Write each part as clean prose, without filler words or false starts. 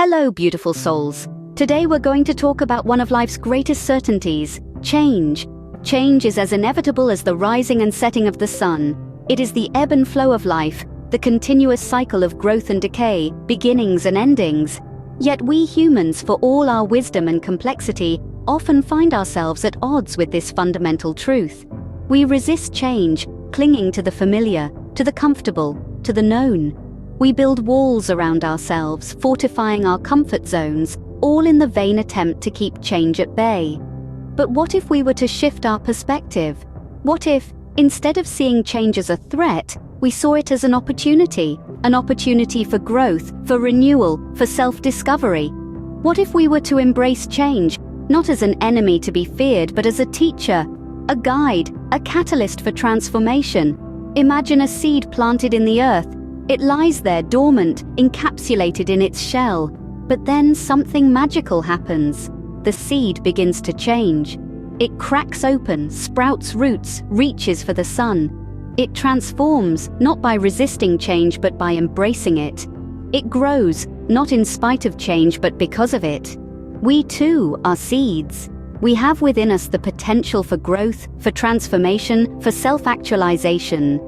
Hello, beautiful souls. Today we're going to talk about one of life's greatest certainties, change. Change is as inevitable as the rising and setting of the sun. It is the ebb and flow of life, the continuous cycle of growth and decay, beginnings and endings. Yet we humans, for all our wisdom and complexity, often find ourselves at odds with this fundamental truth. We resist change, clinging to the familiar, to the comfortable, to the known. We build walls around ourselves, fortifying our comfort zones, all in the vain attempt to keep change at bay. But what if we were to shift our perspective? What if, instead of seeing change as a threat, we saw it as an opportunity for growth, for renewal, for self-discovery? What if we were to embrace change, not as an enemy to be feared, but as a teacher, a guide, a catalyst for transformation? Imagine a seed planted in the earth. It lies there dormant, encapsulated in its shell. But then something magical happens. The seed begins to change. It cracks open, sprouts roots, reaches for the sun. It transforms, not by resisting change but by embracing it. It grows, not in spite of change but because of it. We too are seeds. We have within us the potential for growth, for transformation, for self-actualization.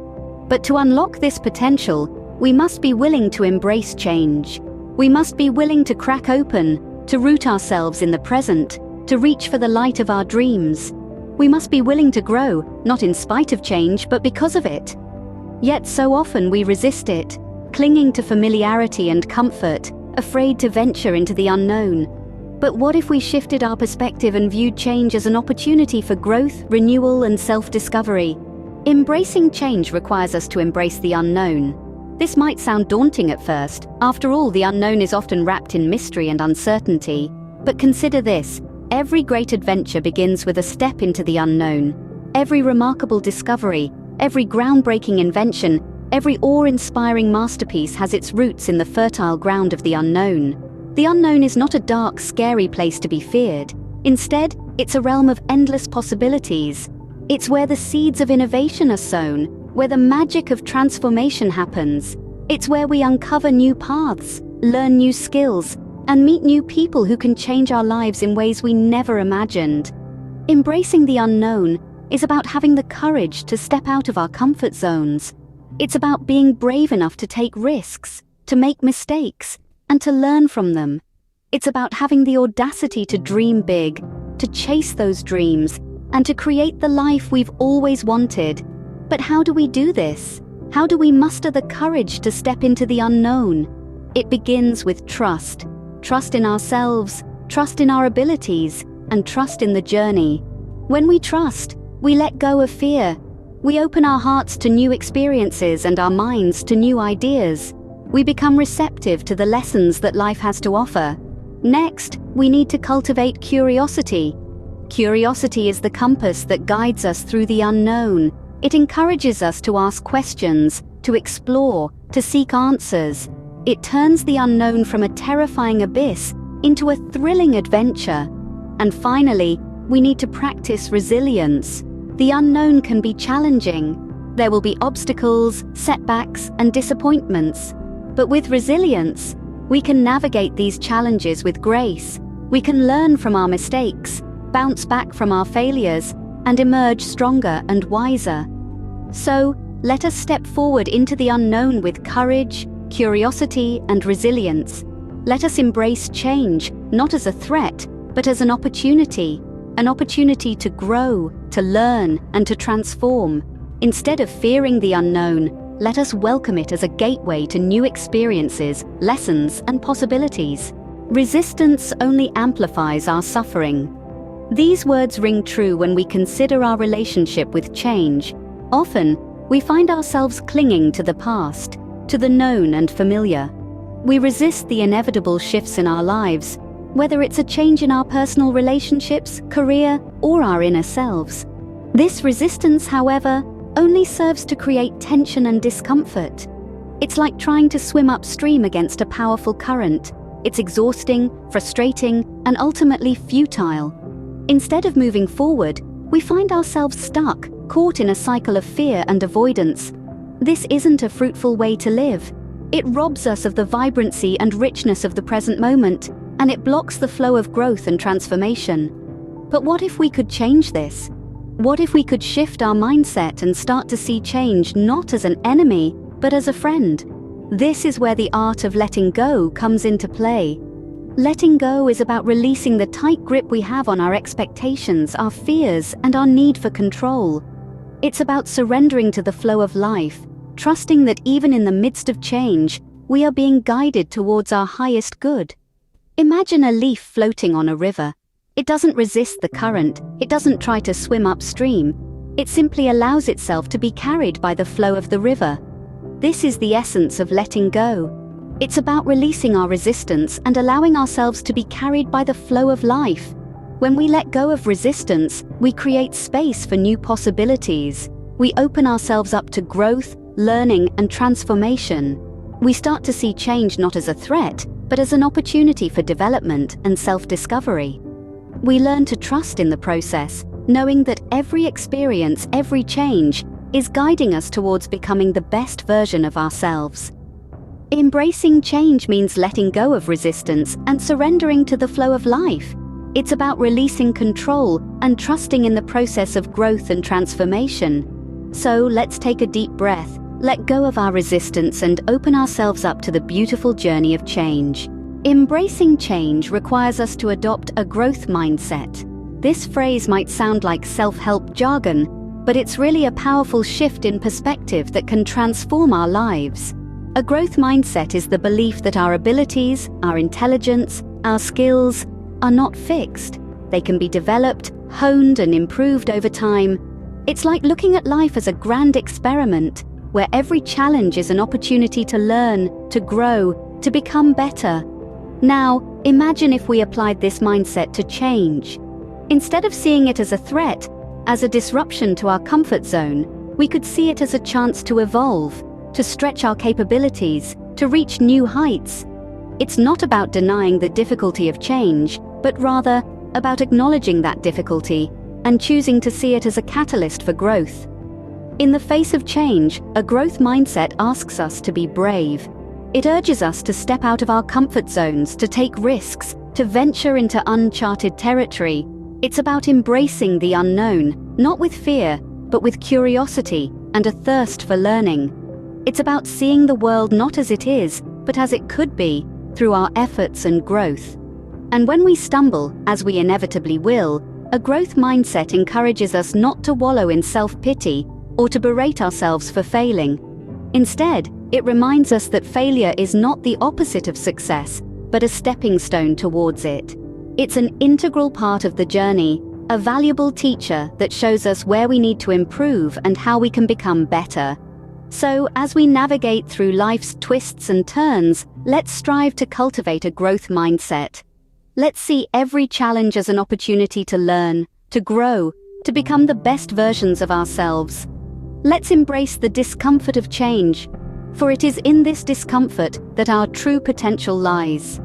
But to unlock this potential, we must be willing to embrace change. We must be willing to crack open, to root ourselves in the present, to reach for the light of our dreams. We must be willing to grow, not in spite of change, but because of it. Yet so often we resist it, clinging to familiarity and comfort, afraid to venture into the unknown. But what if we shifted our perspective and viewed change as an opportunity for growth, renewal, and self-discovery? Embracing change requires us to embrace the unknown. This might sound daunting at first. After all, the unknown is often wrapped in mystery and uncertainty. But consider this: every great adventure begins with a step into the unknown. Every remarkable discovery, every groundbreaking invention, every awe-inspiring masterpiece has its roots in the fertile ground of the unknown. The unknown is not a dark, scary place to be feared. Instead, it's a realm of endless possibilities. It's where the seeds of innovation are sown, where the magic of transformation happens. It's where we uncover new paths, learn new skills, and meet new people who can change our lives in ways we never imagined. Embracing the unknown is about having the courage to step out of our comfort zones. It's about being brave enough to take risks, to make mistakes, and to learn from them. It's about having the audacity to dream big, to chase those dreams, and to create the life we've always wanted. But how do we do this? How do we muster the courage to step into the unknown? It begins with trust. Trust in ourselves, trust in our abilities, and trust in the journey. When we trust, we let go of fear. We open our hearts to new experiences and our minds to new ideas. We become receptive to the lessons that life has to offer. Next, we need to cultivate curiosity. Curiosity is the compass that guides us through the unknown. It encourages us to ask questions, to explore, to seek answers. It turns the unknown from a terrifying abyss into a thrilling adventure. And finally, we need to practice resilience. The unknown can be challenging. There will be obstacles, setbacks, and disappointments. But with resilience, we can navigate these challenges with grace. We can learn from our mistakes, bounce back from our failures, and emerge stronger and wiser. So, let us step forward into the unknown with courage, curiosity, and resilience. Let us embrace change, not as a threat, but as an opportunity to grow, to learn, and to transform. Instead of fearing the unknown, let us welcome it as a gateway to new experiences, lessons, and possibilities. Resistance only amplifies our suffering. These words ring true when we consider our relationship with change. Often, we find ourselves clinging to the past, to the known and familiar. We resist the inevitable shifts in our lives, whether it's a change in our personal relationships, career, or our inner selves. This resistance, however, only serves to create tension and discomfort. It's like trying to swim upstream against a powerful current. It's exhausting, frustrating, and ultimately futile. Instead of moving forward, we find ourselves stuck, caught in a cycle of fear and avoidance. This isn't a fruitful way to live. It robs us of the vibrancy and richness of the present moment, and it blocks the flow of growth and transformation. But what if we could change this? What if we could shift our mindset and start to see change not as an enemy, but as a friend? This is where the art of letting go comes into play. Letting go is about releasing the tight grip we have on our expectations, our fears, and our need for control. It's about surrendering to the flow of life, trusting that even in the midst of change, we are being guided towards our highest good. Imagine a leaf floating on a river. It doesn't resist the current, it doesn't try to swim upstream. It simply allows itself to be carried by the flow of the river. This is the essence of letting go. It's about releasing our resistance and allowing ourselves to be carried by the flow of life. When we let go of resistance, we create space for new possibilities. We open ourselves up to growth, learning, and transformation. We start to see change not as a threat, but as an opportunity for development and self-discovery. We learn to trust in the process, knowing that every experience, every change, is guiding us towards becoming the best version of ourselves. Embracing change means letting go of resistance and surrendering to the flow of life. It's about releasing control and trusting in the process of growth and transformation. So let's take a deep breath, let go of our resistance, and open ourselves up to the beautiful journey of change. Embracing change requires us to adopt a growth mindset. This phrase might sound like self-help jargon, but it's really a powerful shift in perspective that can transform our lives. A growth mindset is the belief that our abilities, our intelligence, our skills are not fixed. They can be developed, honed, and improved over time. It's like looking at life as a grand experiment, where every challenge is an opportunity to learn, to grow, to become better. Now, imagine if we applied this mindset to change. Instead of seeing it as a threat, as a disruption to our comfort zone, we could see it as a chance to evolve, to stretch our capabilities, to reach new heights. It's not about denying the difficulty of change, but rather about acknowledging that difficulty and choosing to see it as a catalyst for growth. In the face of change, a growth mindset asks us to be brave. It urges us to step out of our comfort zones, to take risks, to venture into uncharted territory. It's about embracing the unknown, not with fear, but with curiosity and a thirst for learning. It's about seeing the world not as it is, but as it could be, through our efforts and growth. And when we stumble, as we inevitably will, a growth mindset encourages us not to wallow in self-pity or to berate ourselves for failing. Instead, it reminds us that failure is not the opposite of success, but a stepping stone towards it. It's an integral part of the journey, a valuable teacher that shows us where we need to improve and how we can become better. So, as we navigate through life's twists and turns, let's strive to cultivate a growth mindset. Let's see every challenge as an opportunity to learn, to grow, to become the best versions of ourselves. Let's embrace the discomfort of change, for it is in this discomfort that our true potential lies.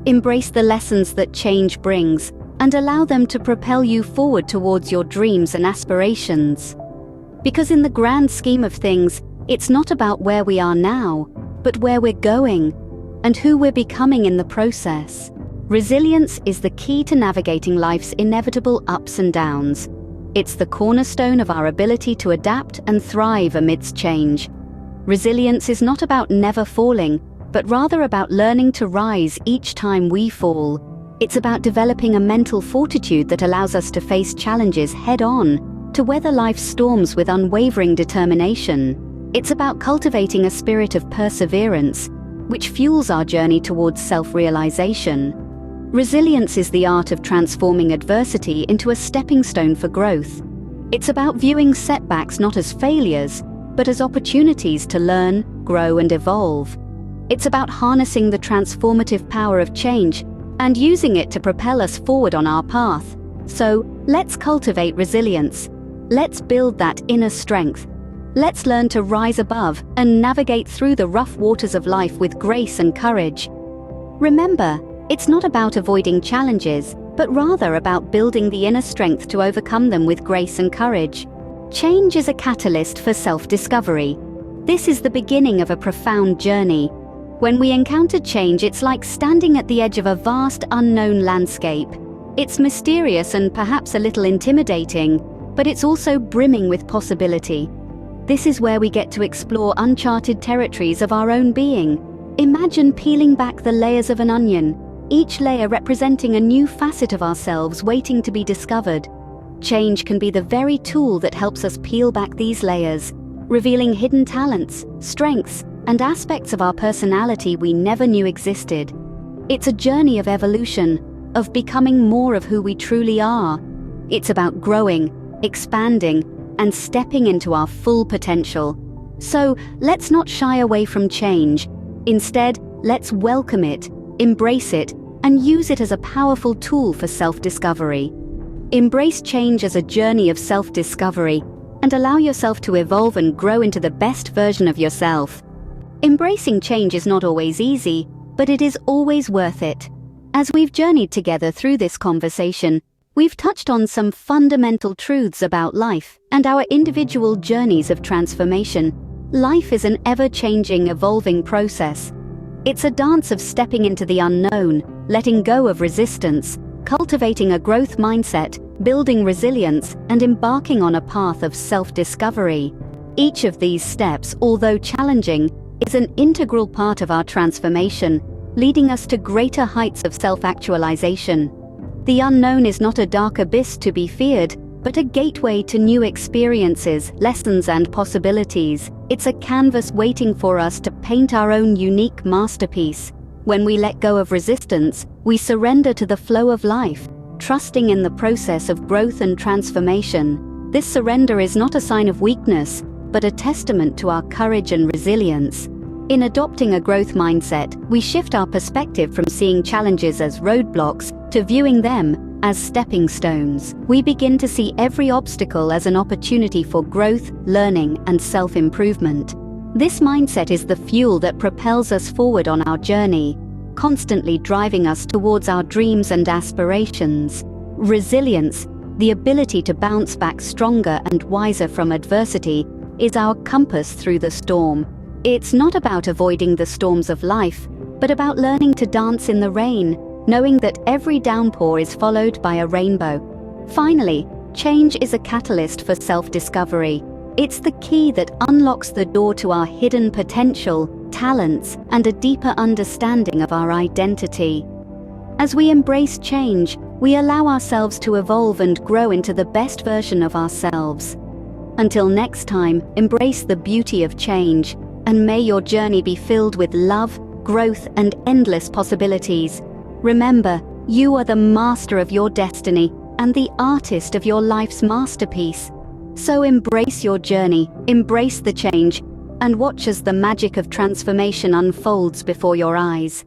Embrace the lessons that change brings, and allow them to propel you forward towards your dreams and aspirations. Because in the grand scheme of things, it's not about where we are now, but where we're going, and who we're becoming in the process. Resilience is the key to navigating life's inevitable ups and downs. It's the cornerstone of our ability to adapt and thrive amidst change. Resilience is not about never falling, but rather about learning to rise each time we fall. It's about developing a mental fortitude that allows us to face challenges head-on, to weather life's storms with unwavering determination. It's about cultivating a spirit of perseverance, which fuels our journey towards self-realization. Resilience is the art of transforming adversity into a stepping stone for growth. It's about viewing setbacks not as failures, but as opportunities to learn, grow, and evolve. It's about harnessing the transformative power of change and using it to propel us forward on our path. So, let's cultivate resilience. Let's build that inner strength. Let's learn to rise above and navigate through the rough waters of life with grace and courage. Remember, it's not about avoiding challenges, but rather about building the inner strength to overcome them with grace and courage. Change is a catalyst for self-discovery. This is the beginning of a profound journey, When we encounter change, it's like standing at the edge of a vast unknown landscape. It's mysterious and perhaps a little intimidating, but it's also brimming with possibility. This is where we get to explore uncharted territories of our own being. Imagine peeling back the layers of an onion, each layer representing a new facet of ourselves waiting to be discovered. Change can be the very tool that helps us peel back these layers, revealing hidden talents, strengths, and aspects of our personality we never knew existed. It's a journey of evolution, of becoming more of who we truly are. It's about growing, expanding, and stepping into our full potential. So, let's not shy away from change. Instead, let's welcome it, embrace it, and use it as a powerful tool for self-discovery. Embrace change as a journey of self-discovery, and allow yourself to evolve and grow into the best version of yourself. Embracing change is not always easy, but it is always worth it. As we've journeyed together through this conversation, we've touched on some fundamental truths about life and our individual journeys of transformation. Life is an ever-changing, evolving process. It's a dance of stepping into the unknown, letting go of resistance, cultivating a growth mindset, building resilience, and embarking on a path of self-discovery. Each of these steps, although challenging, is an integral part of our transformation, leading us to greater heights of self-actualization. The unknown is not a dark abyss to be feared, but a gateway to new experiences, lessons, and possibilities. It's a canvas waiting for us to paint our own unique masterpiece. When we let go of resistance, we surrender to the flow of life, trusting in the process of growth and transformation. This surrender is not a sign of weakness, but a testament to our courage and resilience. In adopting a growth mindset, we shift our perspective from seeing challenges as roadblocks to viewing them as stepping stones. We begin to see every obstacle as an opportunity for growth, learning, and self-improvement. This mindset is the fuel that propels us forward on our journey, constantly driving us towards our dreams and aspirations. Resilience, the ability to bounce back stronger and wiser from adversity, is our compass through the storm. It's not about avoiding the storms of life, but about learning to dance in the rain, knowing that every downpour is followed by a rainbow. Finally, change is a catalyst for self-discovery. It's the key that unlocks the door to our hidden potential, talents, and a deeper understanding of our identity. As we embrace change, we allow ourselves to evolve and grow into the best version of ourselves. Until next time, embrace the beauty of change, and may your journey be filled with love, growth, and endless possibilities. Remember, you are the master of your destiny and the artist of your life's masterpiece. So embrace your journey, embrace the change, and watch as the magic of transformation unfolds before your eyes.